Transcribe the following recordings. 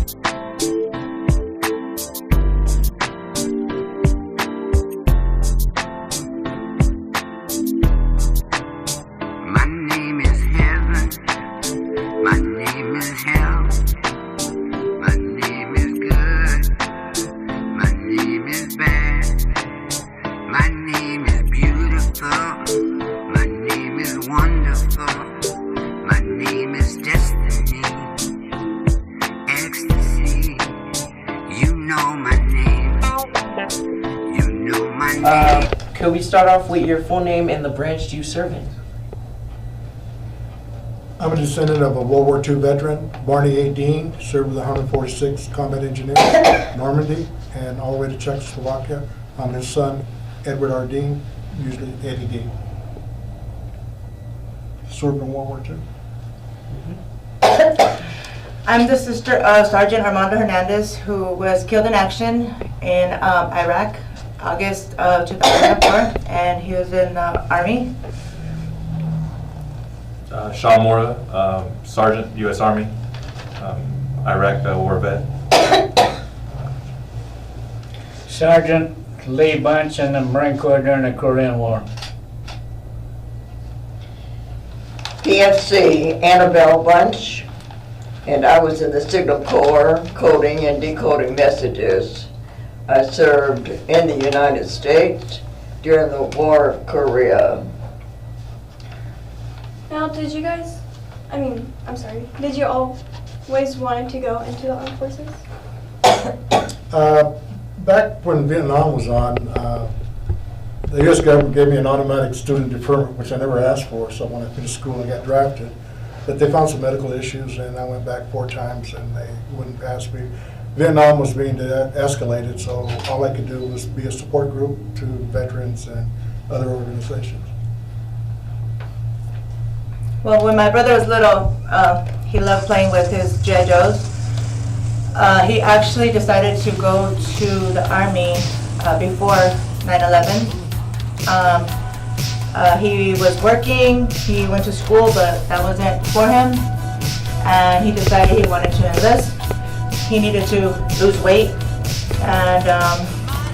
My name is heaven, my name is hell, my name is good, my name is bad, my name is beautiful, my name is wonderful, my name is destiny, ecstasy. You know my name, you know my name. Could we start off with your full name and the branch you serve in? I'm a descendant of a World War II veteran, Barney A. Dean, served with the 146th Combat Engineers, Normandy, and all the way to Czechoslovakia. I'm his son, Edward R. Dean, usually Eddie Dean. Served in World War II. I'm the sister of Sergeant Armando Hernandez, who was killed in action in Iraq, August of 2004, and he was in the Army. Sean Mora, Sergeant, U.S. Army, Iraq war vet. Sergeant Lee Bunch in the Marine Corps during the Korean War. PFC Annabelle Bunch, and I was in the Signal Corps coding and decoding messages. I served in the United States during the War of Korea. Now, did you guys, did you always wanted to go into the armed forces? Back when Vietnam was on, the U.S. government gave me an automatic student deferment, which I never asked for, so when I finished school I got drafted. But they found some medical issues, and I went back 4 times, and they wouldn't pass me. Vietnam was being escalated, so all I could do was be a support group to veterans and other organizations. Well, when my brother was little, he loved playing with his G.I. Joes. He actually decided to go to the Army before 9/11. He was working, he went to school, but that wasn't for him. And he decided he wanted to enlist. He needed to lose weight, and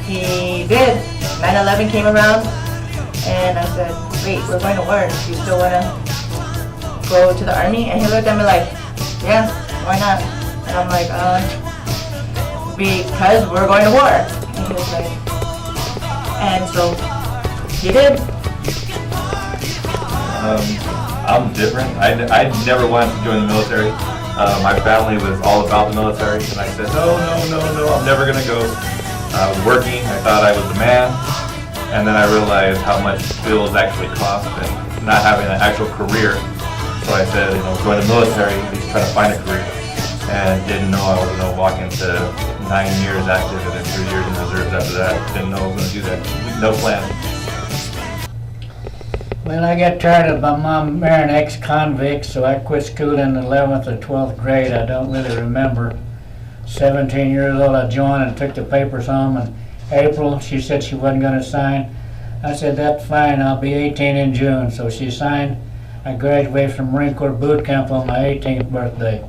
he did. 9/11 came around, and I said, wait, we're going to war. Do you still want to go to the Army? And he looked at me like, yeah, why not? And I'm like, because we're going to war. And he was like, and so he did. I'm different. I never wanted to join the military. My family was all about the military, and I said, no, I'm never going to go. I was working, I thought I was the man, and then I realized how much bills actually cost and not having an actual career. So I said, join the military, at least try to find a career. And didn't know I was going to walk into 9 years active and then 3 years in reserves after that. Didn't know I was going to do that. No plan. Well, I got tired of my mom marrying ex-convicts, so I quit school in the 11th or 12th grade. I don't really remember. 17 years old, I joined and took the papers home in April. She said she wasn't going to sign. I said, that's fine, I'll be 18 in June. So she signed. I graduated from Marine Corps boot camp on my 18th birthday.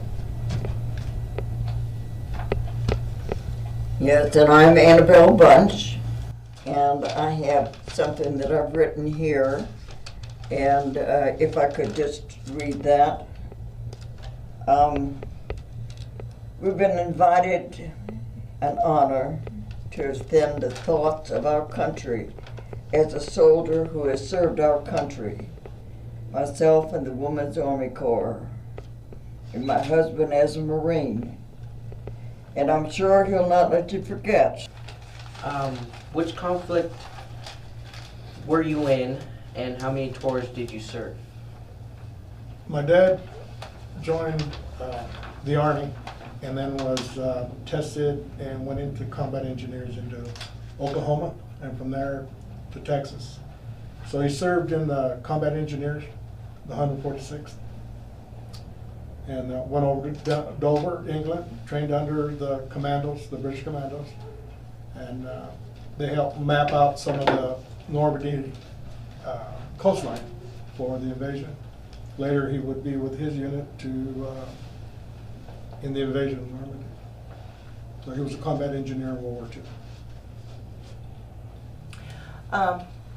Yes, and I'm Annabelle Bunch, and I have something that I've written here, and if I could just read that. We've been invited an honor to extend the thoughts of our country as a soldier who has served our country, myself in the Women's Army Corps, and my husband as a Marine. And I'm sure he'll not let you forget. Which conflict were you in, and how many tours did you serve? My dad joined the Army and then was tested and went into combat engineers into Oklahoma, and from there to Texas. So he served in the combat engineers, the 146th, and went over to Dover, England, trained under the commandos, the British commandos, and they helped map out some of the Normandy coastline for the invasion. Later he would be with his unit to in the invasion of Normandy. So he was a combat engineer in World War II.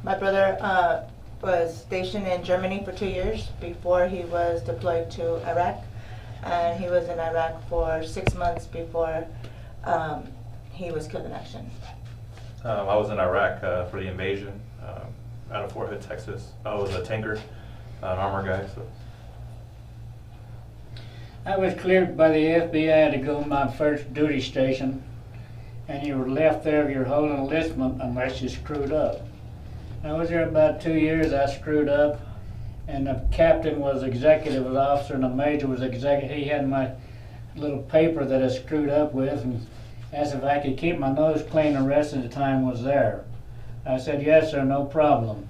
My brother was stationed in Germany for 2 years before he was deployed to Iraq. And he was in Iraq for 6 months before he was killed in action. I was in Iraq for the invasion out of Fort Hood, Texas. I was a tanker, an armor guy. So. I was cleared by the FBI to go to my first duty station, and you were left there of your whole enlistment unless you screwed up. I was there about 2 years. I screwed up, and the captain was executive officer, and the major was executive. He had my little paper that I screwed up with, and asked if I could keep my nose clean the rest of the time I was there. I said, yes, sir, no problem.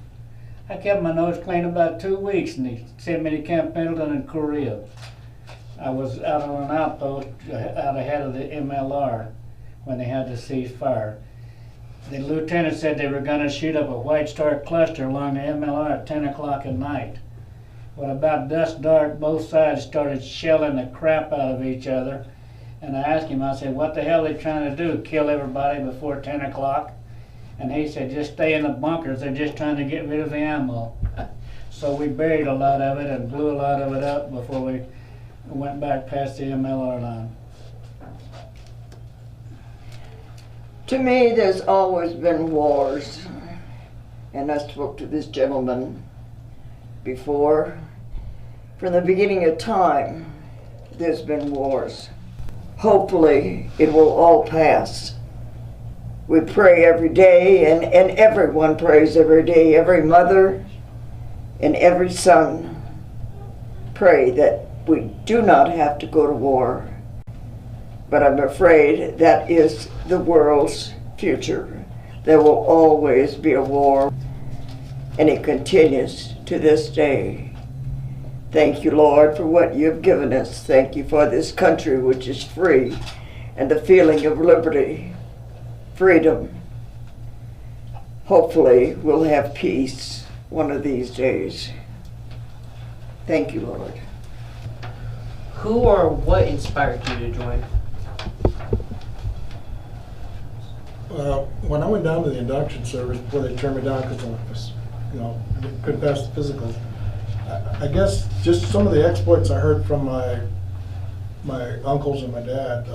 I kept my nose clean about 2 weeks, and he sent me to Camp Pendleton in Korea. I was out on an outpost out ahead of the MLR when they had to cease fire. The lieutenant said they were going to shoot up a White Star cluster along the MLR at 10 o'clock at night. Well, about dusk dark, both sides started shelling the crap out of each other. And I asked him, I said, what the hell are they trying to do, kill everybody before 10 o'clock? And he said, just stay in the bunkers, they're just trying to get rid of the ammo. So we buried a lot of it and blew a lot of it up before we went back past the MLR line. To me, there's always been wars, and I spoke to this gentleman before. From the beginning of time, there's been wars. Hopefully, it will all pass. We pray every day, and everyone prays every day. Every mother and every son pray that we do not have to go to war. But I'm afraid that is the world's future. There will always be a war, and it continues to this day. Thank you, Lord, for what you've given us. Thank you for this country which is free and the feeling of liberty, freedom. Hopefully, we'll have peace one of these days. Thank you, Lord. Who or what inspired you to join? When I went down to the induction service before they turned me down because I was, couldn't pass the physicals, I guess just some of the exploits I heard from my uncles and my dad.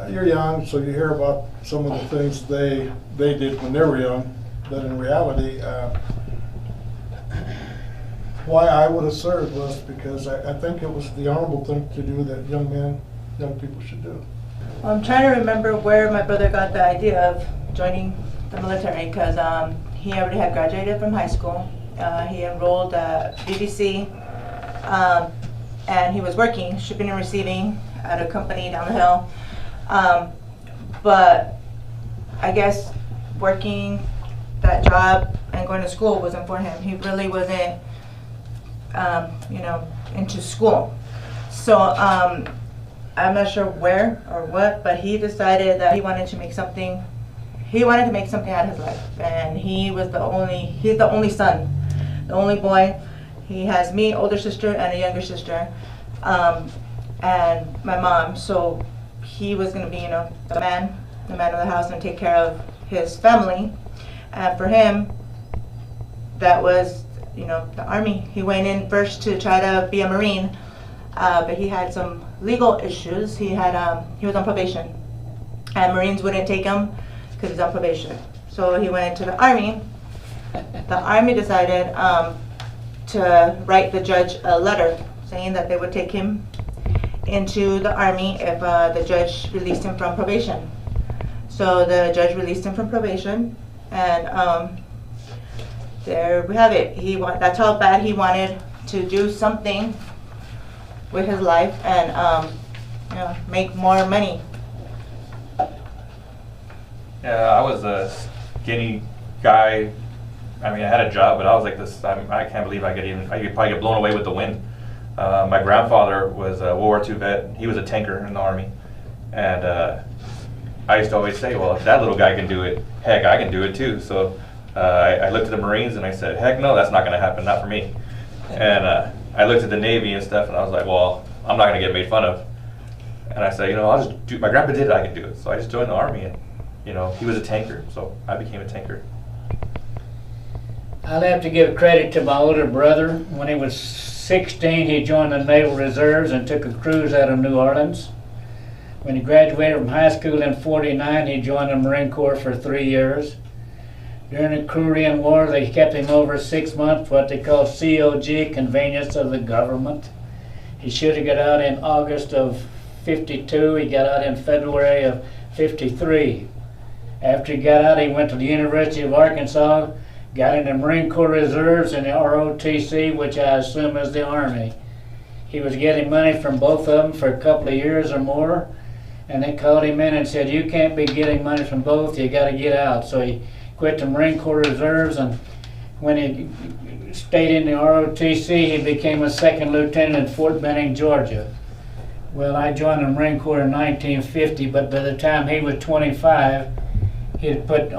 You're young, so you hear about some of the things they did when they were young, but in reality, why I would have served was because I think it was the honorable thing to do that young people should do. I'm trying to remember where my brother got the idea of joining the military, because he already had graduated from high school. He enrolled at BBC, and he was working, shipping and receiving at a company down the hill. But I guess working that job and going to school wasn't for him. He really wasn't, into school. So I'm not sure where or what, but he decided that he wanted to make something. He wanted to make something out of his life, and he's the only son, the only boy. He has me, older sister, and a younger sister, and my mom. So he was going to be, the man of the house and take care of his family. And for him, that was, the Army. He went in first to try to be a Marine, but he had some legal issues. He was on probation, and Marines wouldn't take him because he's on probation. So he went into the Army. The Army decided to write the judge a letter saying that they would take him into the Army if the judge released him from probation. So the judge released him from probation, and there we have it. That's how bad he wanted to do something with his life and make more money. Yeah, I was a skinny guy. I mean, I had a job, but I was like this. I can't believe I could probably get blown away with the wind. My grandfather was a World War II vet. He was a tanker in the Army, and I used to always say, well, if that little guy can do it, heck, I can do it too. So I looked at the Marines and I said, heck no, that's not going to happen, not for me. And I looked at the Navy and stuff, and I was like, well, I'm not going to get made fun of. And I said, I'll just do, my grandpa did it, I can do it. So I just joined the Army, and, he was a tanker, so I became a tanker. I'll have to give credit to my older brother. When he was 16, he joined the Naval Reserves and took a cruise out of New Orleans. When he graduated from high school in '49, he joined the Marine Corps for 3 years. During the Korean War, they kept him over 6 months, what they call COG, convenience of the government. He should have got out in August of '52. He got out in February of '53. After he got out, he went to the University of Arkansas, got in the Marine Corps Reserves and the ROTC, which I assume is the Army. He was getting money from both of them for a couple of years or more, and they called him in and said, you can't be getting money from both, you got to get out. So he quit the Marine Corps Reserves, and when he stayed in the ROTC, he became a second lieutenant in Fort Benning, Georgia. Well, I joined the Marine Corps in 1950, but by the time he was 25, he had put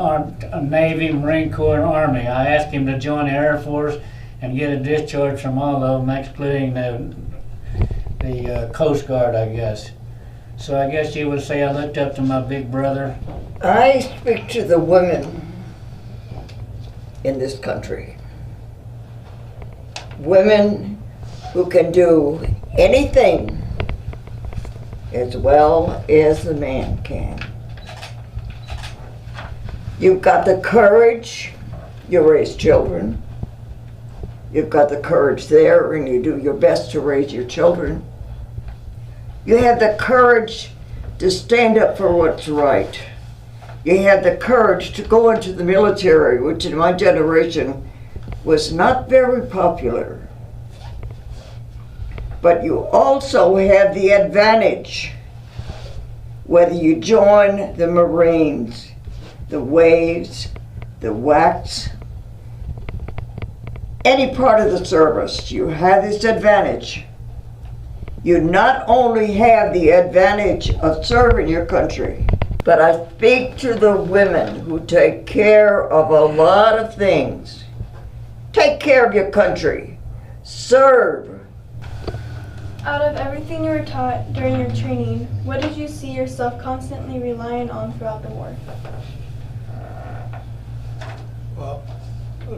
Navy, Marine Corps, and Army. I asked him to join the Air Force and get a discharge from all of them, excluding the Coast Guard, I guess. So I guess you would say I looked up to my big brother. I speak to the women in this country. Women who can do anything as well as the man can. You've got the courage, you raise children. You've got the courage there, and you do your best to raise your children. You have the courage to stand up for what's right. You have the courage to go into the military, which in my generation was not very popular. But you also have the advantage, whether you join the Marines, the Waves, the WACs, any part of the service, you have this advantage. You not only have the advantage of serving your country, but I speak to the women who take care of a lot of things. Take care of your country. Serve. Out of everything you were taught during your training, what did you see yourself constantly relying on throughout the war? Well,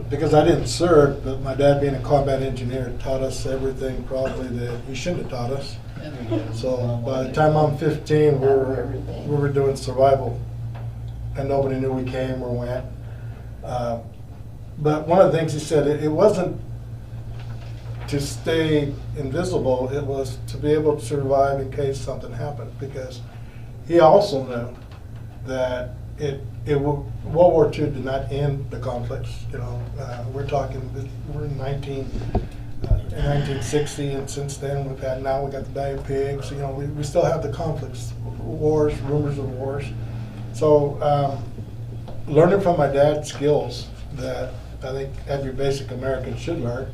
because I didn't serve, but my dad being a combat engineer taught us everything probably that he shouldn't have taught us. So by the time I'm 15, we were doing survival, and nobody knew we came or went. But one of the things he said, it wasn't to stay invisible, it was to be able to survive in case something happened, because he also knew that World War II did not end the conflicts. We're in 1960, and since then we got the Bay of Pigs. We still have the conflicts, wars, rumors of wars. So learning from my dad's skills that I think every basic American should learn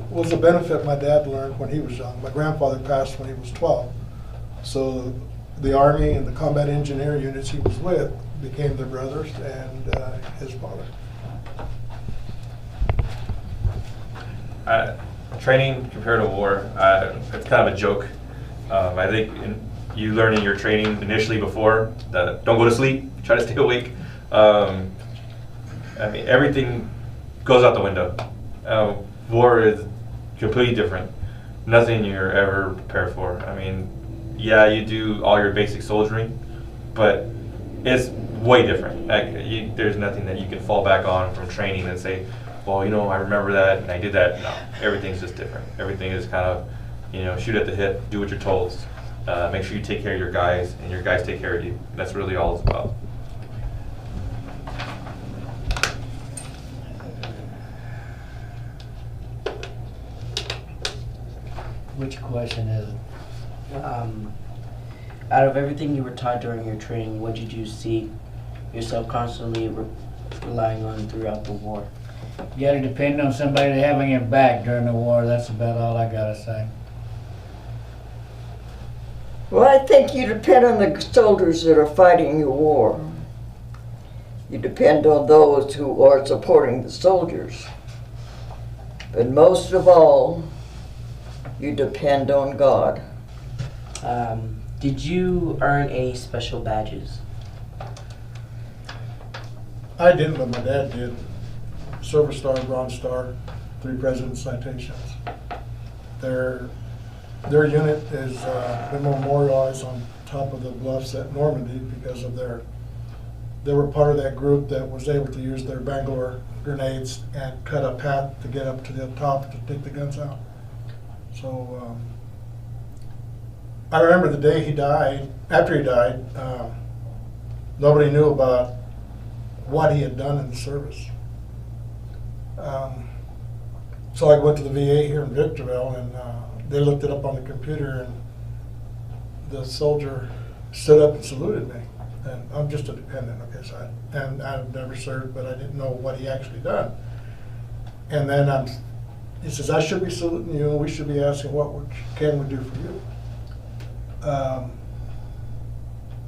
was a benefit my dad learned when he was young. My grandfather passed when he was 12. So the Army and the combat engineer units he was with became their brothers and his father. Training compared to war, it's kind of a joke. I think you learn in your training initially before that don't go to sleep, try to stay awake. Everything goes out the window. War is completely different. Nothing you're ever prepared for. Yeah, you do all your basic soldiering, but it's way different. There's nothing that you can fall back on from training and say, well, I remember that and I did that. No, everything's just different. Everything is kind of, shoot at the hip, do what you're told. Make sure you take care of your guys and your guys take care of you. That's really all it's about. Which question is it? Out of everything you were taught during your training, what did you see yourself constantly relying on throughout the war? You gotta depend on somebody having your back during the war. That's about all I gotta say. Well, I think you depend on the soldiers that are fighting your war. You depend on those who are supporting the soldiers. But most of all, you depend on God. Did you earn any special badges? I didn't, but my dad did. Silver Star, Bronze Star, 3 President's citations. Their unit has been memorialized on top of the bluffs at Normandy because of they were part of that group that was able to use their Bangalore grenades and cut a path to get up to the top to take the guns out. So I remember the day he died. After he died, nobody knew about what he had done in the service. So I went to the VA here in Victorville, and they looked it up on the computer, and the soldier stood up and saluted me. And I'm just a dependent, okay, so I've never served, but I didn't know what he actually done. And then he says, I should be saluting you, and we should be asking what can we do for you.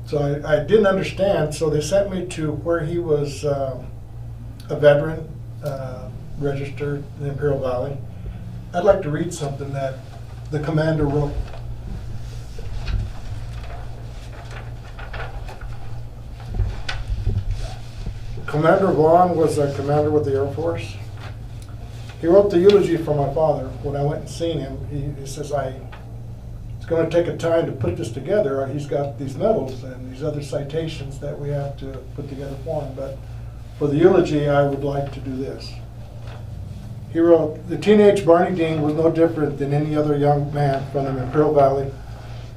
So I didn't understand, so they sent me to where he was a veteran, registered in the Imperial Valley. I'd like to read something that the commander wrote. Commander Vaughn was a commander with the Air Force. He wrote the eulogy for my father. When I went and seen him, he says, it's going to take a time to put this together. He's got these medals and these other citations that we have to put together for him. But for the eulogy, I would like to do this. He wrote, the teenage Barney Dean was no different than any other young man from the Imperial Valley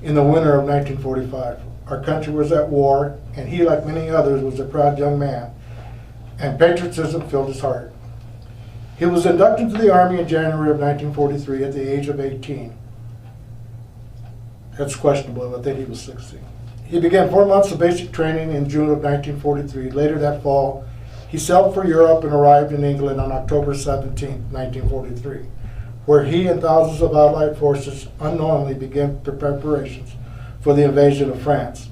in the winter of 1945. Our country was at war, and he, like many others, was a proud young man, and patriotism filled his heart. He was inducted to the Army in January of 1943 at the age of 18. That's questionable. I think he was 16. He began 4 months of basic training in June of 1943. Later that fall, he sailed for Europe and arrived in England on October 17, 1943, where he and thousands of Allied forces unknowingly began preparations for the invasion of France.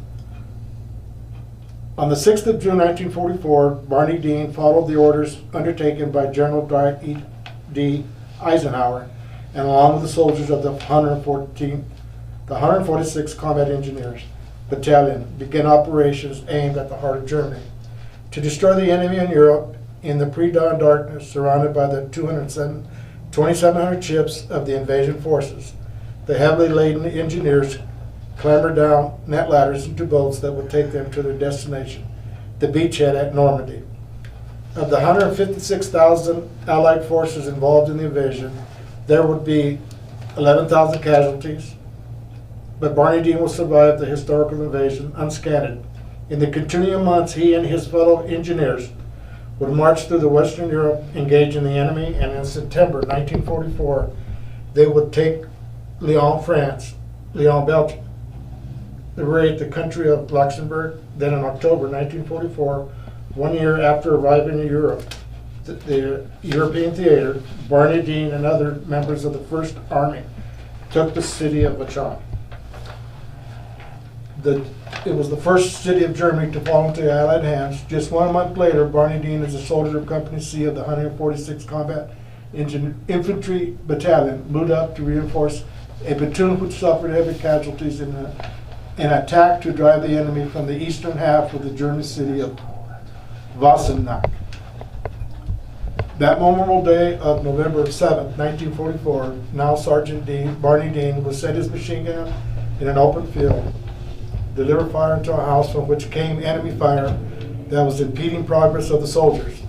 On the 6th of June 1944, Barney Dean followed the orders undertaken by General Dwight D. Eisenhower, and along with the soldiers of the 146th Combat Engineers Battalion, began operations aimed at the heart of Germany to destroy the enemy in Europe in the pre-dawn darkness, surrounded by the 2,700 ships of the invasion forces. The heavily laden engineers clambered down net ladders into boats that would take them to their destination, the beachhead at Normandy. Of the 156,000 Allied forces involved in the invasion, there would be 11,000 casualties, but Barney Dean will survive the historical invasion unscathed. In the continuing months, he and his fellow engineers would march through the Western Europe, engaging the enemy, and in September 1944, they would take Lyon, France, Lyon, Belgium, liberate the country of Luxembourg. Then in October 1944, 1 year after arriving in Europe, the European theater, Barney Dean and other members of the First Army took the city of Lachon. It was the first city of Germany to fall into Allied hands. Just 1 month later, Barney Dean, as a soldier of Company C of the 146th Combat Infantry Battalion, moved up to reinforce a platoon which suffered heavy casualties in an attack to drive the enemy from the eastern half of the German city of Wassenach. That memorable day of November 7, 1944, now Sergeant Barney Dean would set his machine gun in an open field, deliver fire into a house from which came enemy fire that was impeding progress of the soldiers.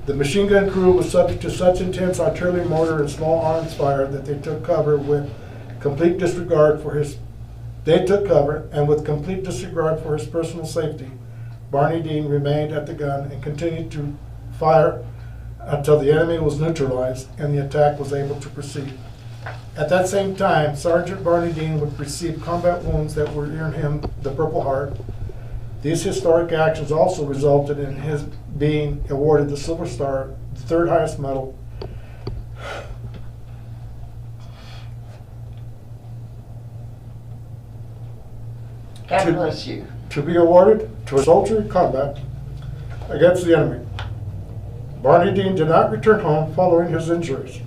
The machine gun crew was subject to such intense artillery, mortar, and small arms fire that they took cover with complete disregard for his personal safety. Barney Dean remained at the gun and continued to fire until the enemy was neutralized and the attack was able to proceed. At that same time, Sergeant Barney Dean would receive combat wounds that would earn him the Purple Heart. These historic actions also resulted in his being awarded the Silver Star, the third highest medal. God bless you. To be awarded to a soldier in combat against the enemy. Barney Dean did not return home following his injuries,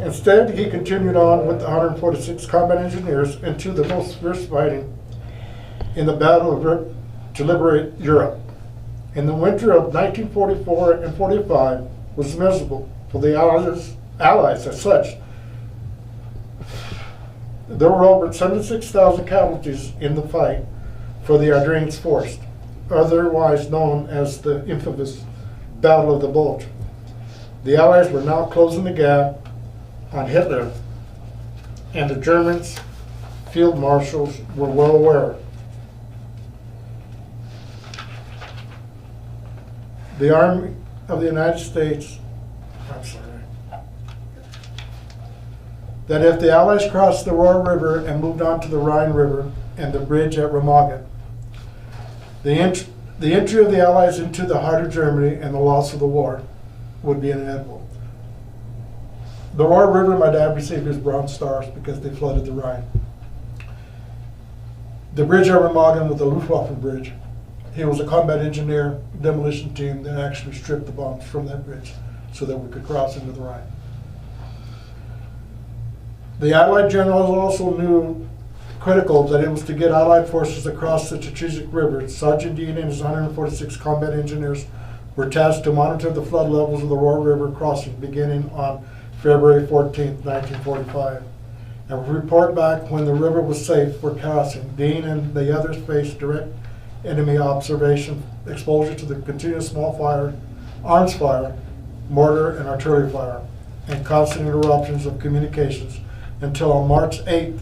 Instead, he continued on with the 146th Combat Engineers into the most fierce fighting in the battle to liberate Europe. In the winter of 1944 and 45 was miserable for the Allies as such. There were over 76,000 casualties in the fight for the Ardennes Force, otherwise known as the infamous Battle of the Bulge. The Allies were now closing the gap on Hitler, and the Germans field marshals were well aware. The Army of the United States, that if the Allies crossed the Roer River and moved on to the Rhine River and the bridge at Remagen, the entry of the Allies into the heart of Germany and the loss of the war would be inevitable. The Roer River, my dad received his Bronze Stars because they flooded the Rhine. The bridge at Remagen was the Luftwaffe bridge. He was a combat engineer, demolition team that actually stripped the bombs from that bridge so that we could cross into the Rhine. The Allied generals also knew critical that it was to get Allied forces across the strategic river. Sergeant Dean and his 146 combat engineers were tasked to monitor the flood levels of the Roer River crossing beginning on February 14, 1945, and report back when the river was safe for crossing. Dean and the others faced direct enemy observation, exposure to the continuous small fire, arms fire, mortar and artillery fire, and constant interruptions of communications until on March 8th,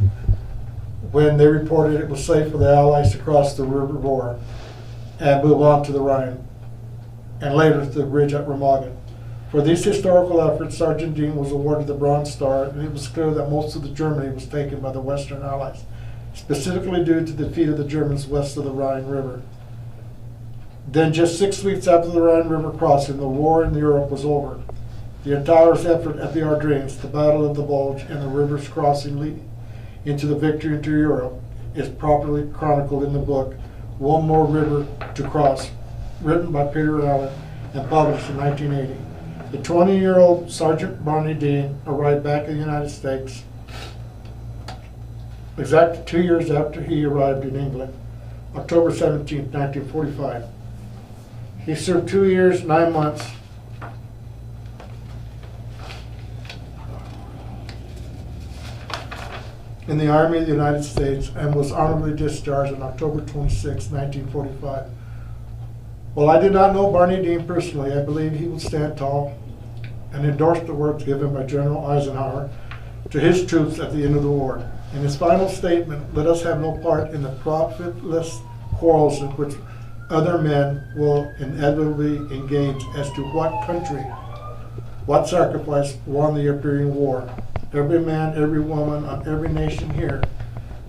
when they reported it was safe for the Allies to cross the River Roer and move on to the Rhine, and later to the bridge at Remagen. For these historical efforts, Sergeant Dean was awarded the Bronze Star, and it was clear that most of the Germany was taken by the Western Allies, specifically due to the defeat of the Germans west of the Rhine River. Then just 6 weeks after the Rhine River crossing, the war in Europe was over. The entire effort at the Ardennes, the Battle of the Bulge, and the rivers crossing leading into the victory into Europe is properly chronicled in the book, One More River to Cross, written by Peter Allen and published in 1980. The 20-year-old Sergeant Barney Dean arrived back in the United States exactly 2 years after he arrived in England, October 17, 1945. He served 2 years, 9 months in the Army of the United States and was honorably discharged on October 26, 1945. While I did not know Barney Dean personally, I believe he would stand tall and endorse the words given by General Eisenhower to his troops at the end of the war. In his final statement, let us have no part in the profitless quarrels in which other men will inevitably engage as to what country, what sacrifice won the appearing war. Every man, every woman on every nation here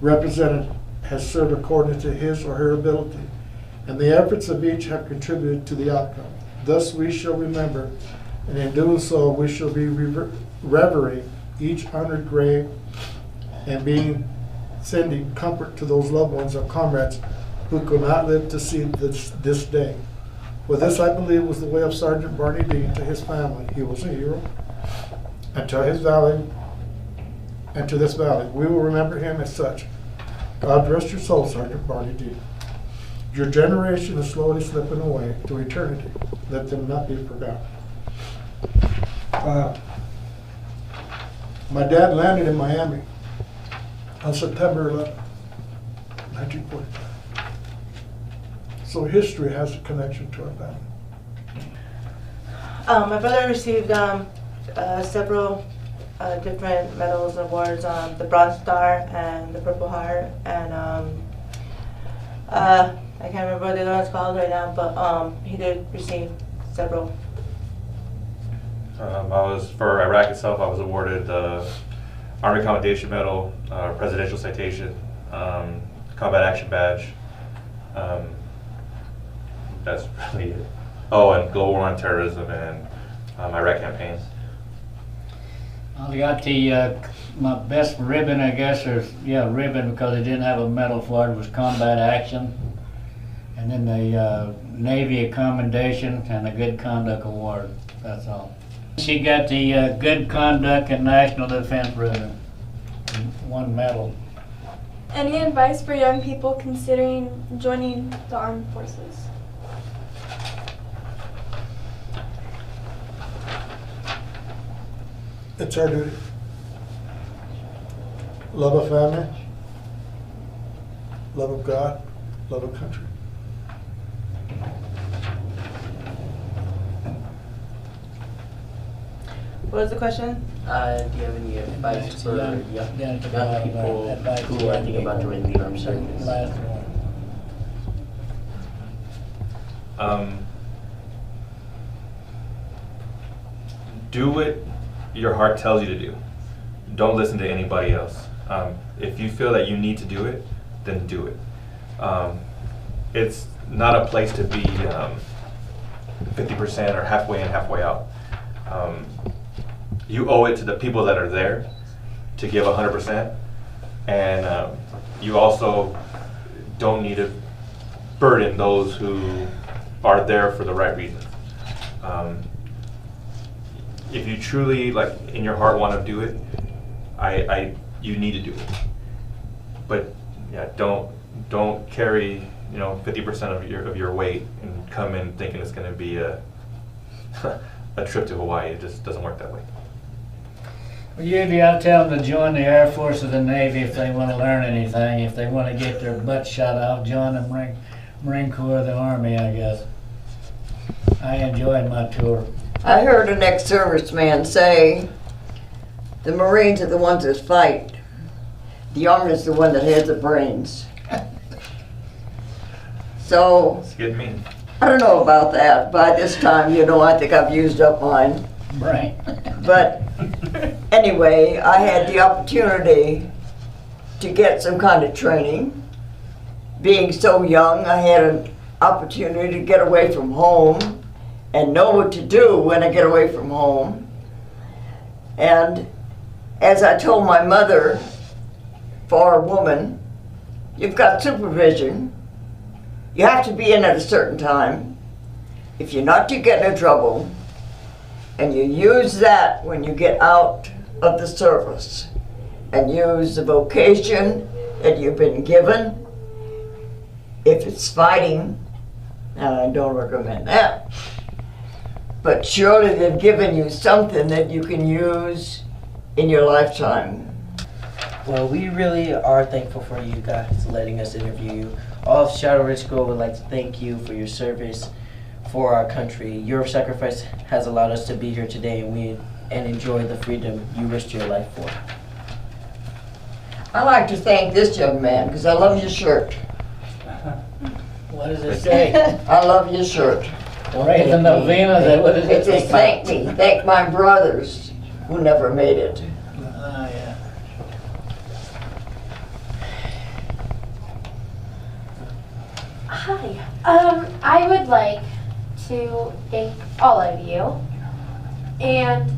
represented has served according to his or her ability, and the efforts of each have contributed to the outcome. Thus we shall remember, and in doing so we shall be revering each honored grave and sending comfort to those loved ones or comrades who could not live to see this day. For this, I believe, was the way of Sergeant Barney Dean to his family. He was a hero, and to his valley, and to this valley, we will remember him as such. God rest your soul, Sergeant Barney Dean. Your generation is slowly slipping away to eternity. Let them not be forgotten. My dad landed in Miami on September 11, 1945. So history has a connection to our family. My brother received several different medals and awards, the Bronze Star and the Purple Heart, and I can't remember what the other one's called right now, but he did receive several. For Iraq itself, I was awarded the Army Commendation Medal, Presidential Citation, Combat Action Badge. That's really it. Oh, and Global War on Terrorism and Iraq campaigns. I got the, my best ribbon, I guess, or ribbon, because I didn't have a medal for it, was Combat Action. And then the Navy Commendation and the Good Conduct Award. That's all. She got the Good Conduct and National Defense Ribbon, one medal. Any advice for young people considering joining the armed forces? It's our duty. Love of family, love of God, love of country. What was the question? Do you have any advice for young people who are thinking about joining the armed services? Last one. Do what your heart tells you to do. Don't listen to anybody else. If you feel that you need to do it, then do it. It's not a place to be 50% or halfway in, halfway out. You owe it to the people that are there to give 100%, and you also don't need to burden those who are there for the right reasons. If you truly, like, in your heart want to do it, you need to do it. But yeah, don't carry 50% of your weight and come in thinking it's going to be a a trip to Hawaii. It just doesn't work that way. Well, usually I tell them to join the Air Force or the Navy if they want to learn anything. If they want to get their butt shot off, join the Marine Corps or the Army, I guess. I enjoyed my tour. I heard an ex-serviceman say, the Marines are the ones that fight. The Army is the one that has the brains. So, It's getting mean. I don't know about that. By this time, I think I've used up mine. Right. But anyway, I had the opportunity to get some kind of training. Being so young, I had an opportunity to get away from home and know what to do when I get away from home. And as I told my mother, for a woman, you've got supervision. You have to be in at a certain time. If you're not to get into trouble, and you use that when you get out of the service, and use the vocation that you've been given, if it's fighting, and I don't recommend that, but surely they've given you something that you can use in your lifetime. Well, we really are thankful for you guys letting us interview you. All of Shadow Ridge School would like to thank you for your service for our country. Your sacrifice has allowed us to be here today and enjoy the freedom you risked your life for. I'd like to thank this young man because I love your shirt. What does it say? I love your shirt. Raise the novena, what does It it say? says, thank me, thank my brothers who never made it. Ah, yeah. Hi. I would like to thank all of you, and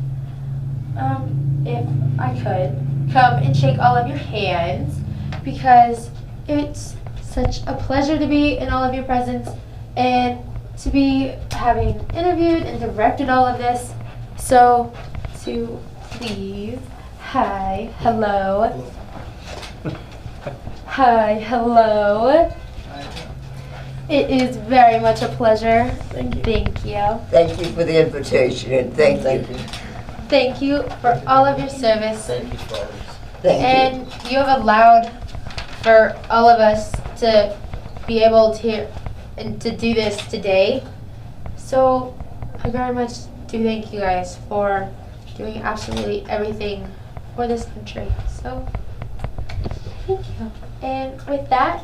if I could come and shake all of your hands, because it's such a pleasure to be in all of your presence and to be having interviewed and directed all of this. So to please, hi, hello. Hi, hello. It is very much a pleasure. Thank you. Thank you. Thank you for the invitation and thank you. Thank you for all of your service. Thank you for all this. Thank you. And you have allowed for all of us to be able to and to do this today. So I very much do thank you guys for doing absolutely everything for this country. So thank you. And with that,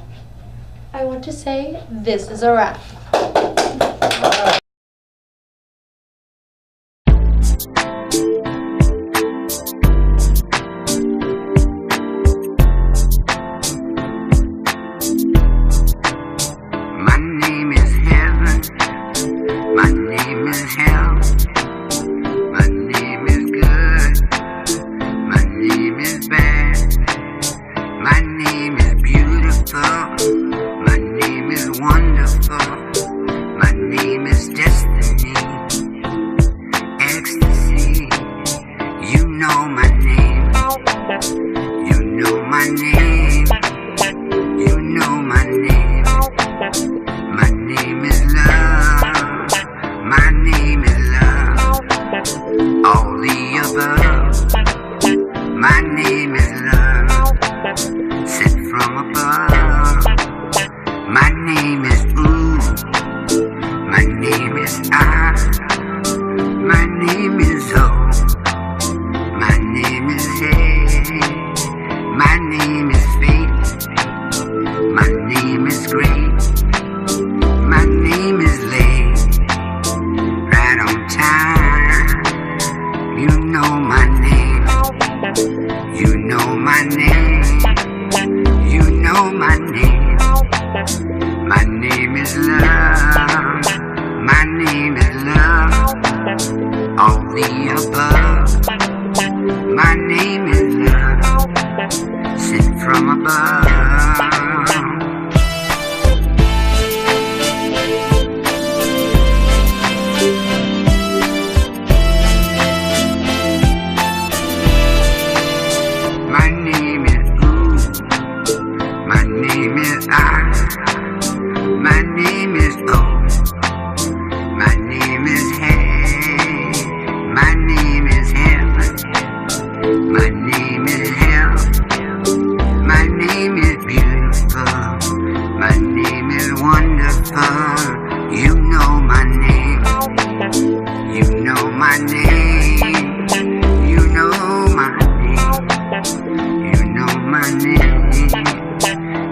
I want to say this is a wrap. My name is heaven. My name is hell. My name is good. My name is bad. My name is beautiful. My name is wonderful. My name is destiny. Ecstasy. above. My name is Ooh. My name is I. My name is O. My name is Hey. My name is Faith. My name is Great. My name is Late. Right on time. You know my name. You know my name. You know my name. My name is Love. My name is Love. All the above. My name is Love. Sent from above. My name is Ooh. My name is I. My name is O. My name is Hey. My name is Heaven. My name is Hell. My name is Beautiful. My name is Wonderful. You know my name. You know my name. You know my name. You know my name.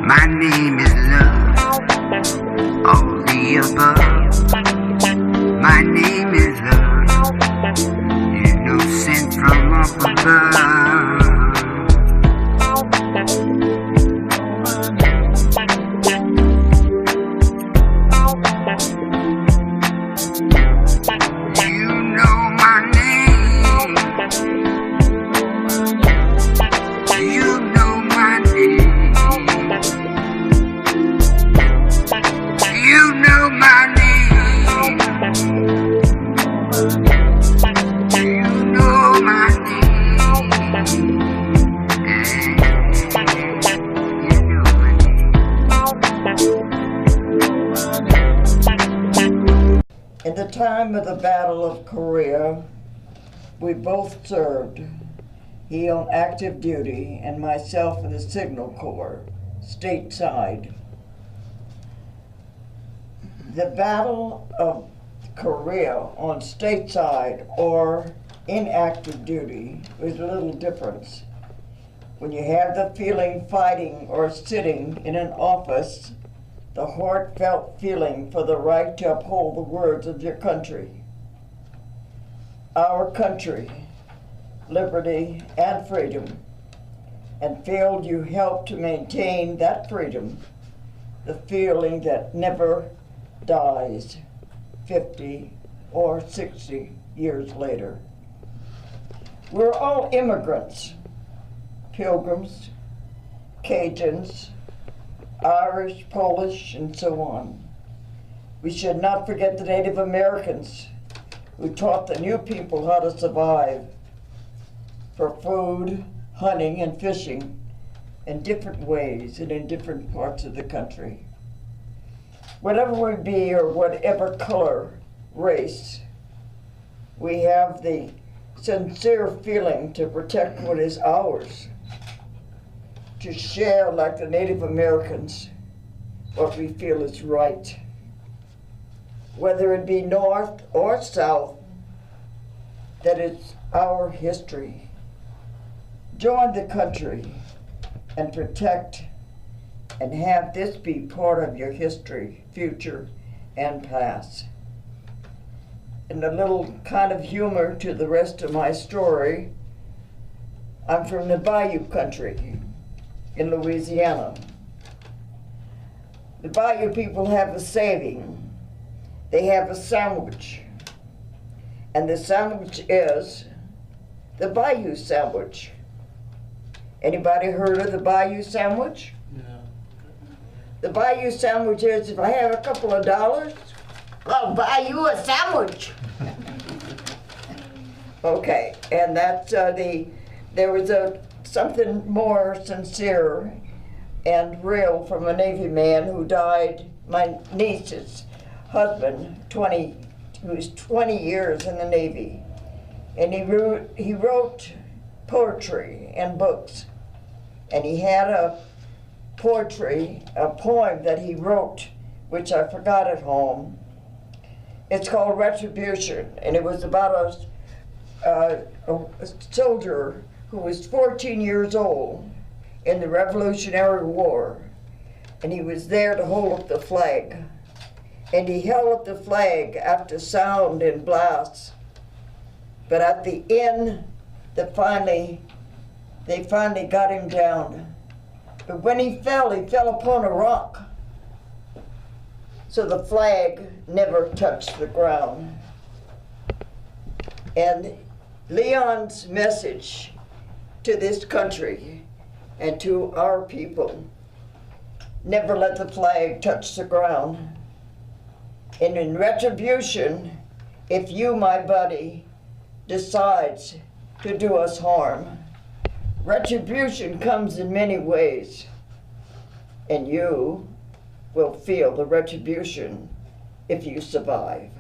My name is Love. All the above. My name is Love. You know, sent from up above. You know my name. You know my name. You know my name. You know my name. You know my name. At the time of the Battle of Korea, we both served. He on active duty and myself in the Signal Corps, stateside. The Battle of Korea on stateside or in active duty was a little difference. When you have the feeling fighting or sitting in an office, the heartfelt feeling for the right to uphold the words of your country. Our country, liberty and freedom, and feel you help to maintain that freedom, the feeling that never dies 50 or 60 years later. We're all immigrants, pilgrims, Cajuns, Irish, Polish, and so on. We should not forget the Native Americans who taught the new people how to survive for food, hunting, and fishing in different ways and in different parts of the country. Whatever we be or whatever color, race, we have the sincere feeling to protect what is ours, to share, like the Native Americans, what we feel is right. Whether it be north or south, that it's our history. Join the country and protect and have this be part of your history, future, and past. And a little kind of humor to the rest of my story, I'm from the Bayou country in Louisiana. The Bayou people have a saying. They have a sandwich. And the sandwich is the Bayou sandwich. Anybody heard of the Bayou sandwich? No. The Bayou sandwich is, if I have a couple of dollars, I'll buy you a sandwich. Okay, and that's there was something more sincere and real from a Navy man who died, my niece's husband, who was 20 years in the Navy. And he wrote poetry and books. And he had poetry, a poem that he wrote, which I forgot at home. It's called Retribution, and it was about a soldier who was 14 years old in the Revolutionary War, and he was there to hold up the flag. And he held up the flag after sound and blast. But at the end, they finally got him down. But when he fell upon a rock. So the flag never touched the ground. And Leon's message to this country and to our people, never let the flag touch the ground. And in retribution, if you, my buddy, decides to do us harm, retribution comes in many ways, and you will feel the retribution if you survive.